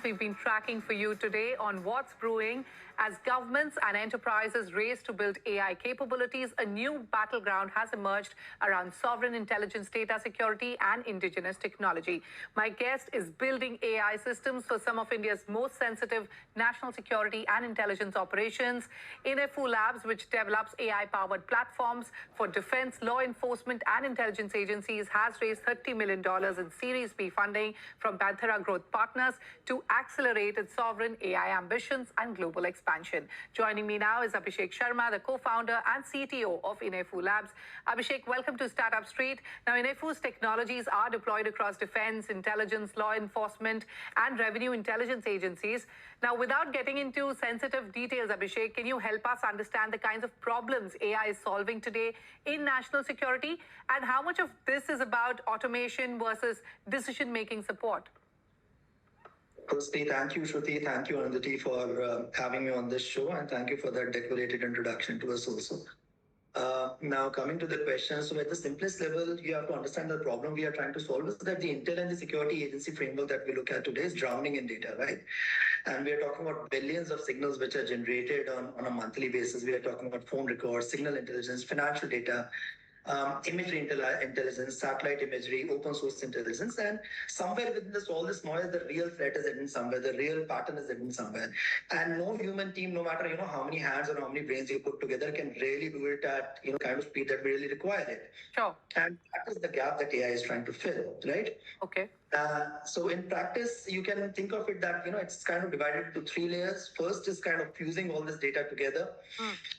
We've been tracking for you today on what's brewing as governments and enterprises race to build AI capabilities. A new battleground has emerged around sovereign intelligence, data security, and indigenous technology. My guest is building AI systems for some of India's most sensitive national security and intelligence operations. Innefu Labs, which develops AI-powered platforms for defense, law enforcement, and intelligence agencies, has raised $30 million in Series B funding from Panthera Growth Partners to accelerate its sovereign AI ambitions and global expansion. Joining me now is Abhishek Sharma, the co-founder and CTO of Innefu Labs. Abhishek, welcome to Startup Street. Now, Innefu's technologies are deployed across defense, intelligence, law enforcement, and revenue intelligence agencies. Now, without getting into sensitive details, Abhishek, can you help us understand the kinds of problems AI is solving today in national security, and how much of this is about automation versus decision-making support? Firstly, thank you, Shruti. Thank you, Anandati, for having me on this show, and thank you for that decorated introduction to us also. Now, coming to the question, so at the simplest level, you have to understand the problem we are trying to solve is that the intel and the security agency framework that we look at today is drowning in data, right? And we are talking about billions of signals which are generated on a monthly basis. We are talking about phone records, signal intelligence, financial data, imagery intelligence, satellite imagery, open source intelligence, and somewhere within this all this noise, the real threat is hidden somewhere, the real pattern is hidden somewhere, and no human team, no matter how many hands or how many brains you put together, can really do it at kind of speed that we really require it. Sure. And that is the gap that AI is trying to fill, right? Okay. So in practice, you can think of it that, it's kind of divided into three layers. First is kind of fusing all this data together,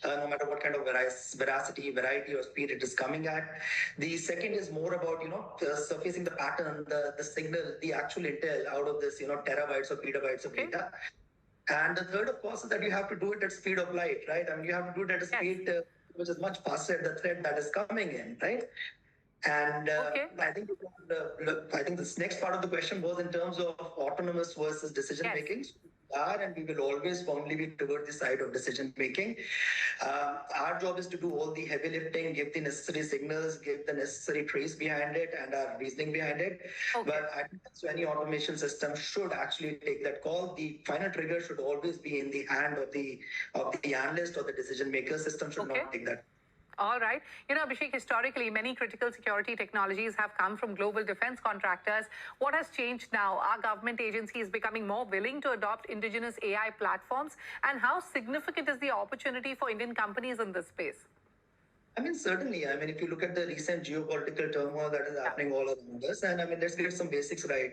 no matter what kind of veracity, variety, or speed it is coming at. The second is more about, surfacing the pattern, the signal, the actual intel out of this, terabytes or petabytes of data. And the third, of course, is that you have to do it at speed of light, right? I mean, you have to do it at a speed which is much faster than the threat that is coming in, right? And I think this next part of the question was in terms of autonomous versus decision making. So we are and we will always firmly be toward the side of decision making. Our job is to do all the heavy lifting, give the necessary signals, give the necessary trace behind it, and our reasoning behind it. But I think so any automation system should actually take that call. The final trigger should always be in the hand of the analyst or the decision maker. System should not take that. All right. Abhishek, historically, many critical security technologies have come from global defense contractors. What has changed now? Are government agencies becoming more willing to adopt indigenous AI platforms? And how significant is the opportunity for Indian companies in this space? I mean, certainly. I mean, if you look at the recent geopolitical turmoil that is happening all around us, and I mean, let's get some basics right.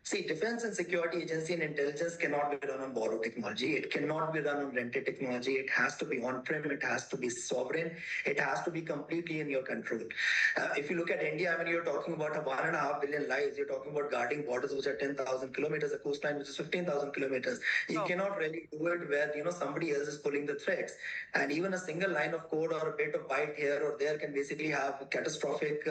See, defense and security agency and intelligence cannot be run on borrowed technology. It cannot be run on rented technology. It has to be on-prem. It has to be sovereign. It has to be completely in your control. If you look at India, I mean, you're talking about 1.5 billion lives. You're talking about guarding borders which are 10,000 kilometers, a coastline which is 15,000 kilometers. You cannot really do it where, somebody else is pulling the threads. And even a single line of code or a bit of byte here or there can basically have catastrophic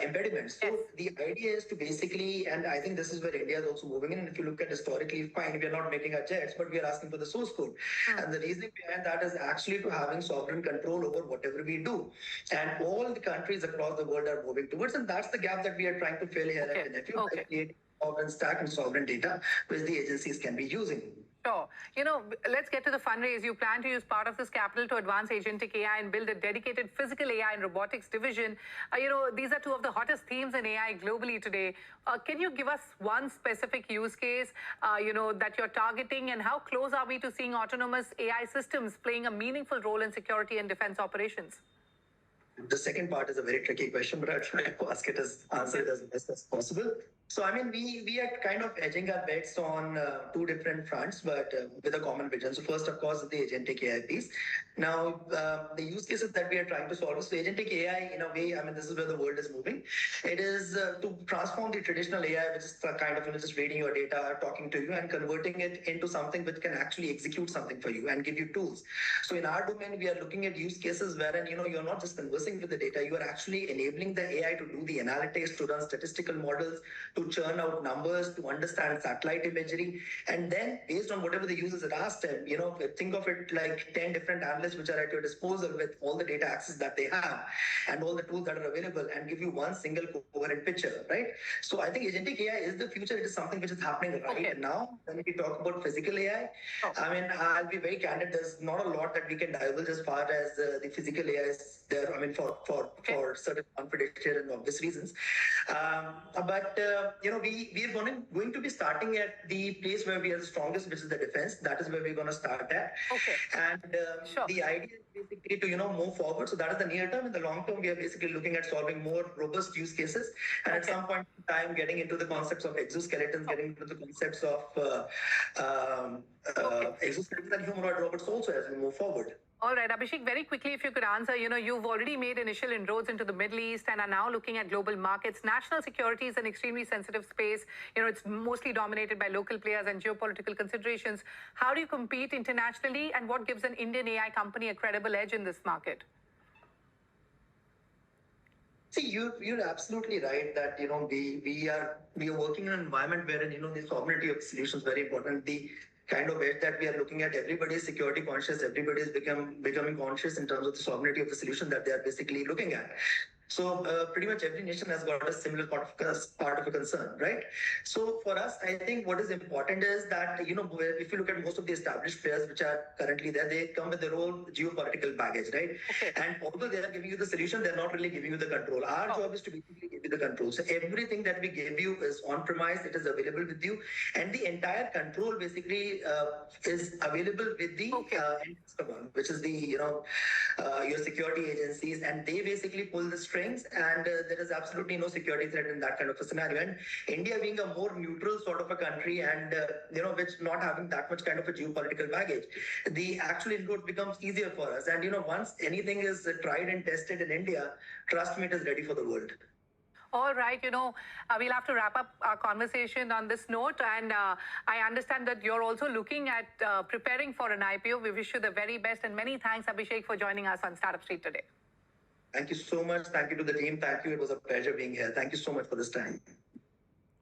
impediments. So the idea is to basically, and I think this is where India is also moving in. And if you look at historically, fine, we are not making our jets, but we are asking for the source code. And the reasoning behind that is actually to having sovereign control over whatever we do. And all the countries across the world are moving towards, and that's the gap that we are trying to fill here at Innefu by creating sovereign stack and sovereign data, which the agencies can be using. Sure. Let's get to the fundraise. You plan to use part of this capital to advance Agentic AI and build a dedicated physical AI and robotics division. These are two of the hottest themes in AI globally today. Can you give us one specific use case, that you're targeting, and how close are we to seeing autonomous AI systems playing a meaningful role in security and defense operations? The second part is a very tricky question, but I'll try to answer it as best as possible. So, I mean, we are kind of edging our bets on two different fronts, but with a common vision. So first, of course, is the Agentic AI piece. Now, the use cases that we are trying to solve is Agentic AI, in a way, I mean, this is where the world is moving. It is to transform the traditional AI, which is kind of just reading your data, talking to you, and converting it into something which can actually execute something for you and give you tools. So in our domain, we are looking at use cases wherein, you're not just conversing conversing with the data. You are actually enabling the AI to do the analytics, to run statistical models, to churn out numbers, to understand satellite imagery. And then based on whatever the users had asked him, think of it like 10 different analysts which are at your disposal with all the data access that they have and all the tools that are available, and give you one single coherent picture, right? So I think agentic AI is the future. It is something which is happening right now. When we talk about physical AI, I mean, I'll be very candid. There's not a lot that we can divulge as far as the physical AI is there. I mean, for certain confidential and obvious reasons. But we are going to be starting at the place where we are the strongest, which is the defense. That is where we're going to start at. And the idea is basically to move forward. So that is the near term. In the long term, we are basically looking at solving more robust use cases, and at some point in time, getting into the concepts of exoskeletons, getting into the concepts of exoskeletons and humanoid robots also as we move forward. All right, Abhishek, very quickly, if you could answer, you've already made initial inroads into the Middle East and are now looking at global markets. National security is an extremely sensitive space. It's mostly dominated by local players and geopolitical considerations. How do you compete internationally, and what gives an Indian AI company a credible edge in this market? See, you're absolutely right that we are working in an environment wherein the sovereignty of the solution is very important. The kind of edge that we are looking at, everybody is security conscious, everybody is becoming conscious in terms of the sovereignty of the solution that they are basically looking at. So pretty much every nation has got a similar part of a concern, right? So for us, I think what is important is that, if you look at most of the established players which are currently there, they come with their own geopolitical baggage, right? And although they are giving you the solution, they're not really giving you the control. Our job is to basically give you the control. So everything that we give you is on-premise, it is available with you, and the entire control basically is available with the end customer, which is the, your security agencies, and they basically pull the strings, and there is absolutely no security threat in that kind of a scenario. And India being a more neutral sort of a country, and which not having that much kind of a geopolitical baggage, the actual inroad becomes easier for us. And once anything is tried and tested in India, trust me, it is ready for the world. All right, we'll have to wrap up our conversation on this note. And I understand that you're also looking at preparing for an IPO. We wish you the very best. And many thanks, Abhishek, for joining us on Startup Street today. Thank you so much. Thank you to the team. Thank you. It was a pleasure being here. Thank you so much for this time.